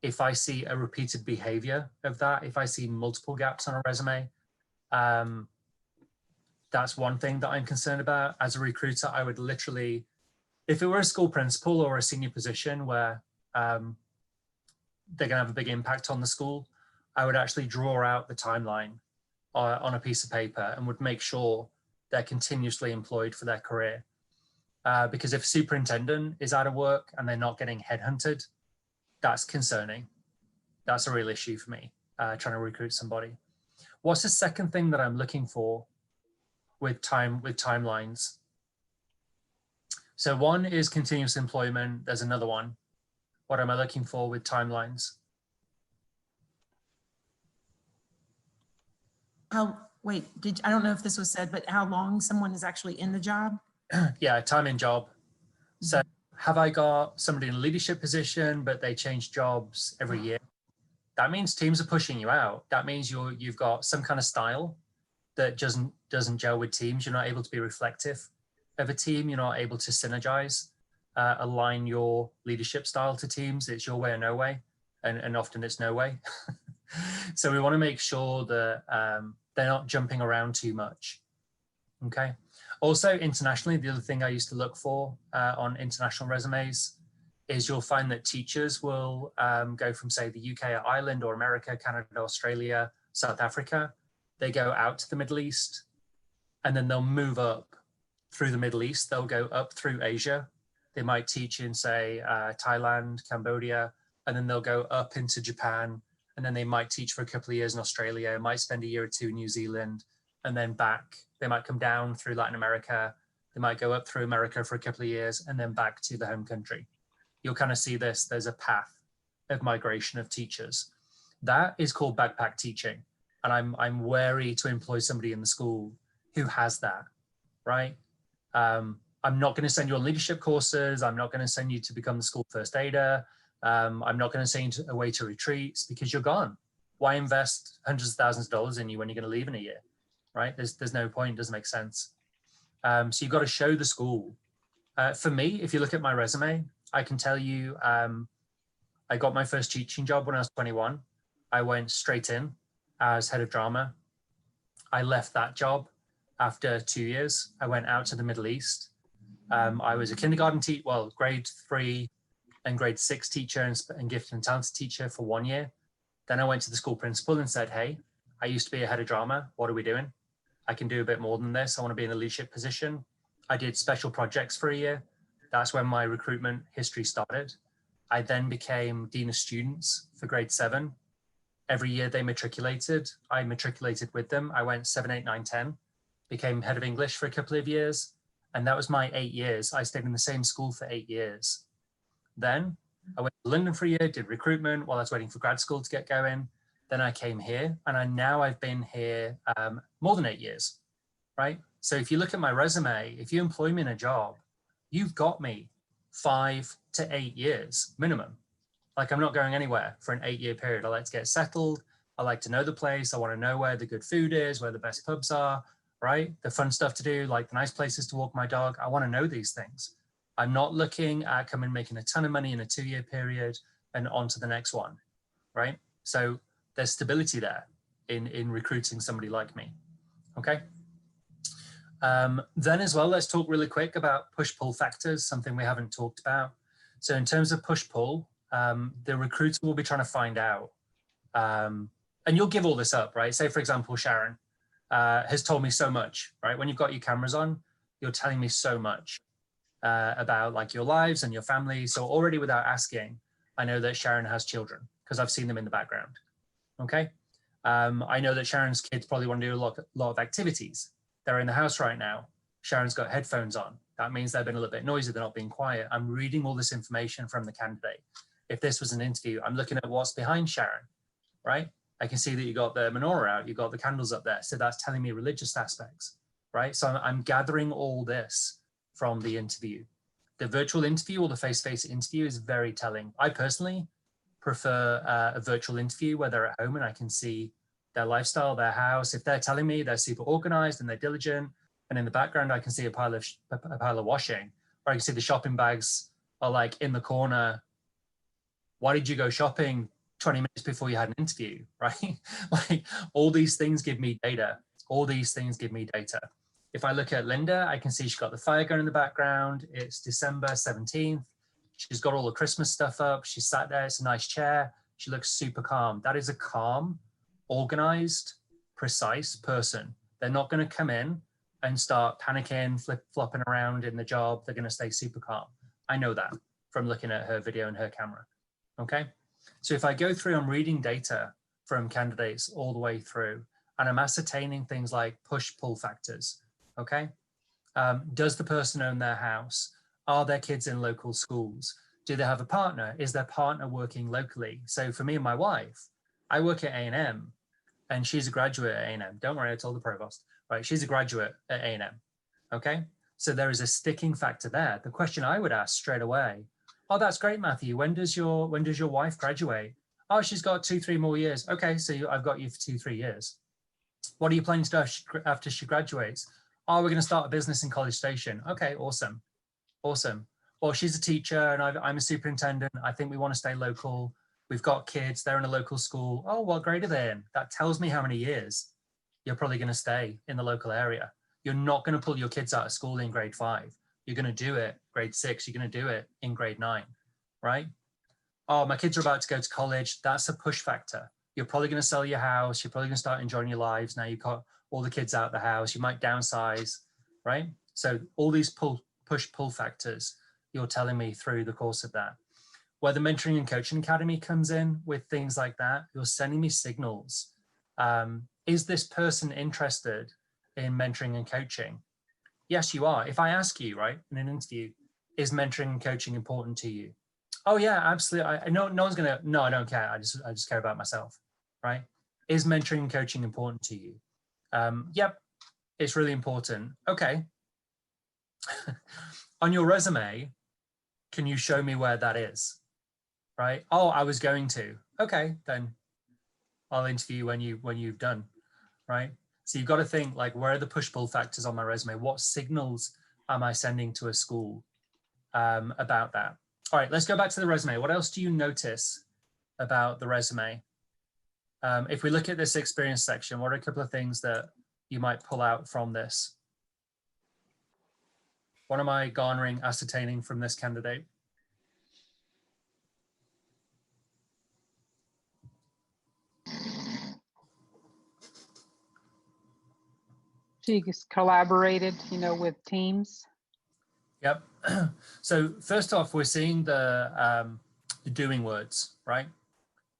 If I see a repeated behavior of that, if I see multiple gaps on a resume, That's one thing that I'm concerned about. As a recruiter, I would literally, if it were a school principal or a senior position where they're going to have a big impact on the school, I would actually draw out the timeline on a piece of paper and would make sure they're continuously employed for their career. Because if a superintendent is out of work and they're not getting headhunted, that's concerning. That's a real issue for me, trying to recruit somebody. What's the second thing that I'm looking for with timelines? So one is continuous employment. There's another one. What am I looking for with timelines? Wait, I don't know if this was said, but how long someone is actually in the job? Yeah, time in job. So have I got somebody in a leadership position, but they change jobs every year? That means teams are pushing you out. That means you've got some kind of style that doesn't gel with teams. You're not able to be reflective of a team. You're not able to synergize, align your leadership style to teams. It's your way or no way, and often it's no way. So we want to make sure that they're not jumping around too much. Okay. Also, internationally, the other thing I used to look for on international resumes is you'll find that teachers will go from, say, the UK or Ireland or America, Canada, Australia, South Africa. They go out to the Middle East, and then they'll move up through the Middle East. They'll go up through Asia. They might teach in, say, Thailand, Cambodia, and then they'll go up into Japan, and then they might teach for a couple of years in Australia, might spend a year or two in New Zealand, and then back. They might come down through Latin America. They might go up through America for a couple of years and then back to the home country. You'll kind of see this. There's a path of migration of teachers. That is called backpack teaching. And I'm wary to employ somebody in the school who has that, right? I'm not going to send you on leadership courses. I'm not going to send you to become the school first aider. I'm not going to send you away to retreats because you're gone. Why invest hundreds of thousands of dollars in you when you're going to leave in a year? Right? There's no point, doesn't make sense. So you've got to show the school. For me, if you look at my resume, I can tell you I got my first teaching job when I was 21. I went straight in as head of drama. I left that job after 2 years. I went out to the Middle East. I was a kindergarten teacher, well, grade 3 and grade 6 teacher and gifted and talented teacher for 1 year. Then I went to the school principal and said, hey, I used to be a head of drama. What are we doing? I can do a bit more than this. I want to be in a leadership position. I did special projects for a year. That's when my recruitment history started. I then became Dean of Students for grade 7. Every year they matriculated. I matriculated with them. I went 7, 8, 9, 10, became head of English for a couple of years. And that was my 8 years. I stayed in the same school for 8 years. Then I went to London for a year, did recruitment while I was waiting for grad school to get going. Then I came here, and now I've been here more than 8 years, right? So if you look at my resume, if you employ me in a job, you've got me 5 to 8 years minimum. Like I'm not going anywhere for an 8-year period. I like to get settled. I like to know the place. I want to know where the good food is, where the best pubs are, right? The fun stuff to do, like the nice places to walk my dog. I want to know these things. I'm not looking at coming making a ton of money in a 2-year period and on to the next one, right? So there's stability there in recruiting somebody like me, okay? Then as well, let's talk really quick about push-pull factors, something we haven't talked about. So in terms of push-pull, the recruiter will be trying to find out, and you'll give all this up, right? Say, for example, Sharon has told me so much, right? When you've got your cameras on, you're telling me so much about like your lives and your family. So already without asking, I know that Sharon has children because I've seen them in the background. Okay. I know that Sharon's kids probably want to do a lot of activities. They're in the house right now. Sharon's got headphones on. That means they've been a little bit noisy. They're not being quiet. I'm reading all this information from the candidate. If this was an interview, I'm looking at what's behind Sharon, right? I can see that you got the menorah out, you got the candles up there. So that's telling me religious aspects, right? So I'm gathering all this from the interview. The virtual interview or the face-to-face interview is very telling. I personally prefer a virtual interview where they're at home and I can see their lifestyle, their house. If they're telling me they're super organized and they're diligent, and in the background I can see a pile of washing, or I can see the shopping bags are like in the corner. Why did you go shopping 20 minutes before you had an interview, right? Like all these things give me data. All these things give me data. If I look at Linda, I can see she's got the fire going in the background. It's December 17th. She's got all the Christmas stuff up. She's sat there. It's a nice chair. She looks super calm. That is a calm, organized, precise person. They're not going to come in and start panicking, flopping around in the job. They're going to stay super calm. I know that from looking at her video and her camera. Okay. So if I go through, I'm reading data from candidates all the way through, and I'm ascertaining things like push-pull factors. Okay. Does the person own their house? Are their kids in local schools? Do they have a partner? Is their partner working locally? So for me and my wife, I work at A&M, and she's a graduate at A&M. Don't worry, I told the provost, right? She's a graduate at A&M, okay? So there is a sticking factor there. The question I would ask straight away, oh, that's great, Matthew. When does your wife graduate? Oh, she's got 2-3 more years. Okay, so I've got you for 2-3 years. What are you planning to do after she graduates? Oh, we're gonna start a business in College Station. Okay, awesome, awesome. Well, she's a teacher and I'm a superintendent. I think we wanna stay local. We've got kids, they're in a local school. Oh, what grade are they in? That tells me how many years you're probably gonna stay in the local area. You're not gonna pull your kids out of school in grade 5. You're gonna do it grade 6, you're gonna do it in grade 9, right? Oh, my kids are about to go to college. That's a push factor. You're probably gonna sell your house. You're probably gonna start enjoying your lives. Now you've got all the kids out of the house. You might downsize, right? So all these push-pull factors you're telling me through the course of that. Where the Mentoring and Coaching Academy comes in with things like that, you're sending me signals. Is this person interested in mentoring and coaching? Yes, you are. If I ask you, right, in an interview, is mentoring and coaching important to you? Oh yeah, absolutely. No one's gonna, no, I don't care. I just care about myself, right? Is mentoring and coaching important to you? Yep, it's really important. Okay. On your resume, can you show me where that is? Right? Oh, I was going to. Okay, then I'll interview you when you've done, right? So you've got to think like, where are the push-pull factors on my resume? What signals am I sending to a school about that? All right, let's go back to the resume. What else do you notice about the resume? If we look at this experience section, what are a couple of things that you might pull out from this? What am I garnering, ascertaining from this candidate? She's collaborated, with teams. Yep. So first off, we're seeing the doing words, right?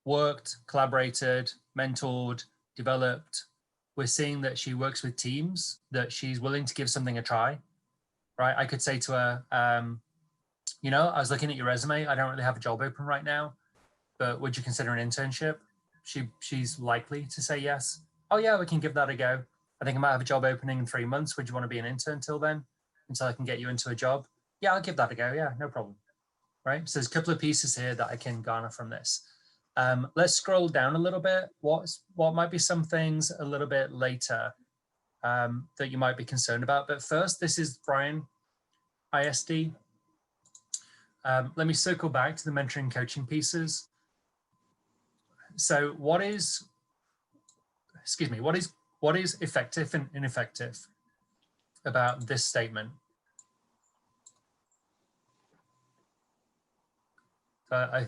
Worked, collaborated, mentored, developed. We're seeing that she works with teams, that she's willing to give something a try, right? I could say to her, I was looking at your resume. I don't really have a job open right now, but would you consider an internship? She's likely to say yes. Oh yeah, we can give that a go. I think I might have a job opening in 3 months. Would you want to be an intern till then? Until I can get you into a job? Yeah, I'll give that a go. Yeah, no problem. Right. So there's a couple of pieces here that I can garner from this. Let's scroll down a little bit. What might be some things a little bit later that you might be concerned about? But first, this is Brian, ISD. Let me circle back to the mentoring coaching pieces. So what is effective and ineffective about this statement? I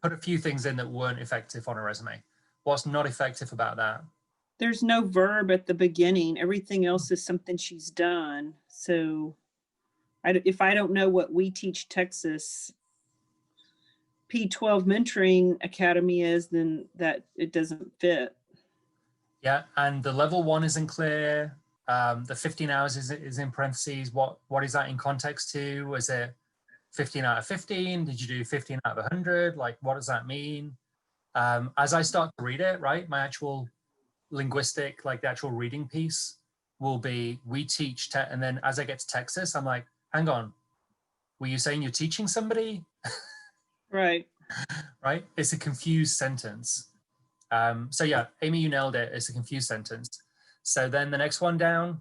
put a few things in that weren't effective on a resume. What's not effective about that? There's no verb at the beginning. Everything else is something she's done. So if I don't know what We Teach Texas P12 Mentoring Academy is, then that it doesn't fit. Yeah, and the level 1 isn't clear. The 15 hours is in parentheses. What is that in context to? Was it 15 out of 15? Did you do 15 out of 100? Like, what does that mean? As I start to read it, right, my actual linguistic, like the actual reading piece will be We Teach, and then as I get to Texas, I'm like, hang on, were you saying you're teaching somebody? Right. Right? It's a confused sentence. So yeah, Amy, you nailed it. It's a confused sentence. So then the next one down,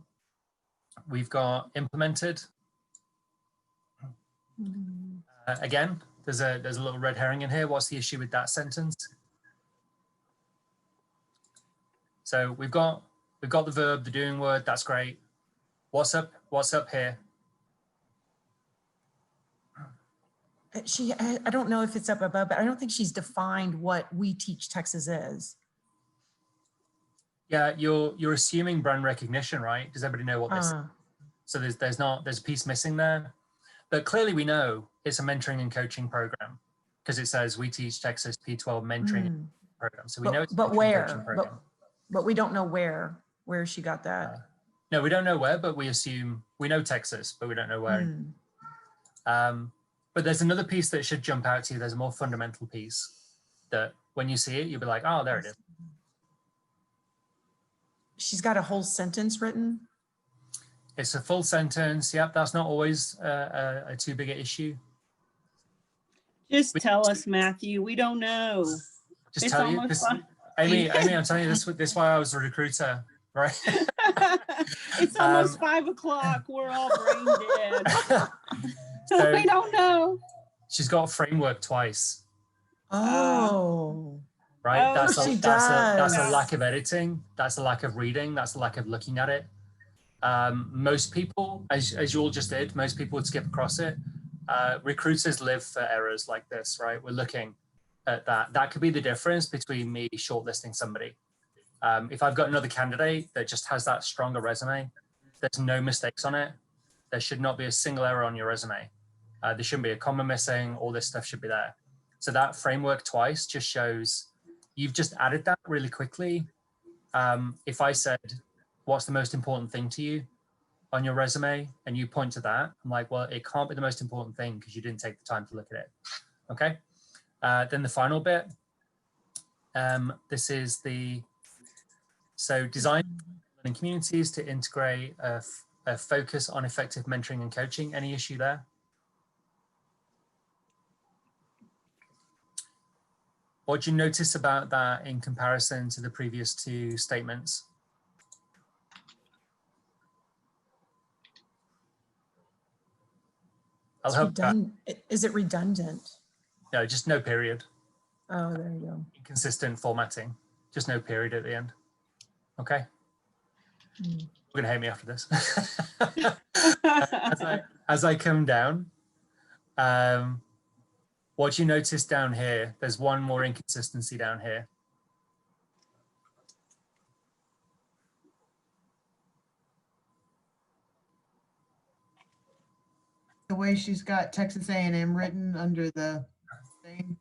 we've got implemented. Again, there's a little red herring in here. What's the issue with that sentence? So we've got We've got the verb, the doing word. That's great. What's up? What's up here? I don't know if it's up above, but I don't think she's defined what We Teach Texas is. Yeah, you're assuming brand recognition, right? Does everybody know what this is? Uh, So there's a piece missing there. But clearly we know it's a mentoring and coaching program because it says We Teach Texas P12 mentoring program. So we know it's a but mentoring and coaching where? program. But we don't know where she got that. No, we don't know where, but we assume we know Texas, but we don't know where. But there's another piece that should jump out to you. There's a more fundamental piece that when you see it, you'll be like, oh, there it is. She's got a whole sentence written. It's a full sentence. Yep, that's not always a too big an issue. Just tell us, Matthew. We don't know. Just It's tell you. almost Amy, I'm telling you, this is why I was a recruiter, right? It's almost 5 o'clock. We're all brain dead. So We don't know. she's got framework twice, Oh. right? Oh, That's she that's a does. lack of editing. That's a lack of reading. That's a lack of looking at it. Most people, as you all just did, most people would skip across it. Recruiters live for errors like this, right? We're looking at that. That could be the difference between me shortlisting somebody. If I've got another candidate that just has that stronger resume, there's no mistakes on it. There should not be a single error on your resume. There shouldn't be a comma missing. All this stuff should be there. So that framework twice just shows you've just added that really quickly. If I said, what's the most important thing to you on your resume? And you point to that, I'm like, well, it can't be the most important thing because you didn't take the time to look at it. Okay. Then the final bit, this is design learning communities to integrate a focus on effective mentoring and coaching. Any issue there? What do you notice about that in comparison to the previous two statements? I'll help. Is it redundant? No, just no period. Oh, there you go. Inconsistent formatting, just no period at the end. Okay. You're gonna hate me after this. as I come down, what do you notice down here? There's one more inconsistency down here. The way she's got Texas A&M written under the thing.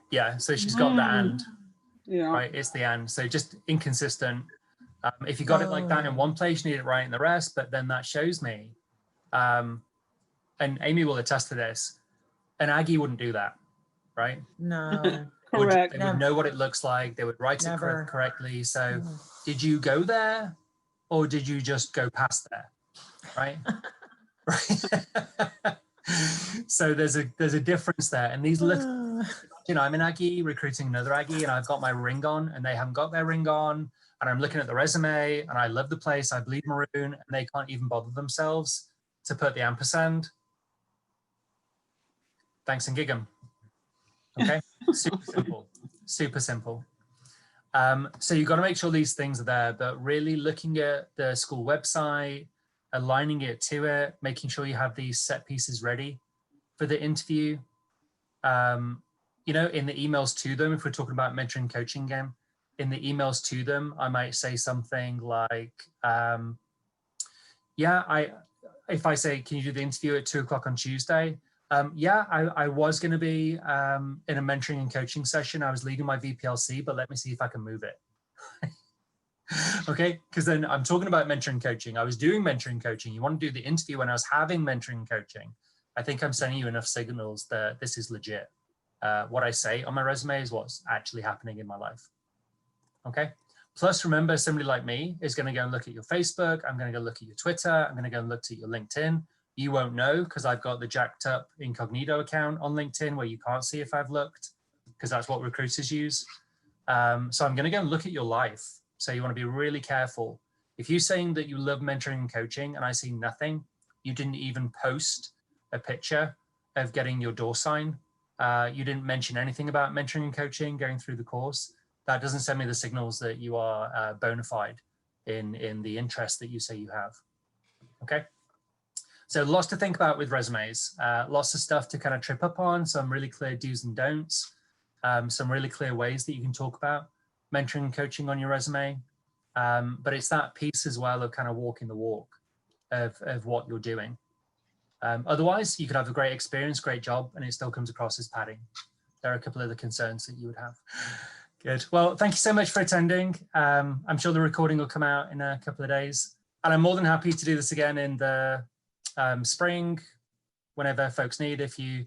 Yeah, so she's got the and, Yeah. right? It's the and. So just inconsistent. If you got it like that in one place, you need it right in the rest, but then that shows me, and Amy will attest to this, an Aggie wouldn't do that, right? No. Correct. They would know what it looks like. They would write it correctly. So did you go there or did you just go past there, right? Right. So there's a difference there. And these look, I'm an Aggie recruiting another Aggie and I've got my ring on and they haven't got their ring on. And I'm looking at the resume and I love the place. I bleed maroon and they can't even bother themselves to put the ampersand. Thanks and gig 'em. Okay, super simple, super simple. So you've got to make sure these things are there, but really looking at the school website, aligning it to it, making sure you have these set pieces ready for the interview. You know, in the emails to them, if we're talking about mentoring coaching again, in the emails to them, I might say something like, if I say, can you do the interview at 2 o'clock on Tuesday? I was going to be in a mentoring and coaching session. I was leading my VPLC, but let me see if I can move it. Okay, because then I'm talking about mentoring coaching. I was doing mentoring coaching. You want to do the interview when I was having mentoring coaching. I think I'm sending you enough signals that this is legit. What I say on my resume is what's actually happening in my life. Okay. Plus, remember, somebody like me is going to go and look at your Facebook. I'm going to go look at your Twitter. I'm going to go and look at your LinkedIn. You won't know because I've got the jacked up incognito account on LinkedIn where you can't see if I've looked because that's what recruiters use. So I'm going to go and look at your life. So you want to be really careful. If you're saying that you love mentoring and coaching and I see nothing, you didn't even post a picture of getting your door sign. You didn't mention anything about mentoring and coaching going through the course. That doesn't send me the signals that you are bona fide. in the interest that you say you have. Okay. So lots to think about with resumes, lots of stuff to kind of trip up on, some really clear do's and don'ts, some really clear ways that you can talk about mentoring and coaching on your resume. But it's that piece as well of kind of walking the walk of what you're doing. Otherwise, you could have a great experience, great job, and it still comes across as padding. There are a couple of other concerns that you would have. Good. Well, thank you so much for attending. I'm sure the recording will come out in a couple of days. And I'm more than happy to do this again in the spring, whenever folks need. If you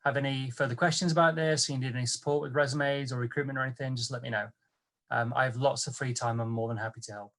have any further questions about this, or you need any support with resumes or recruitment or anything, just let me know. I have lots of free time. I'm more than happy to help.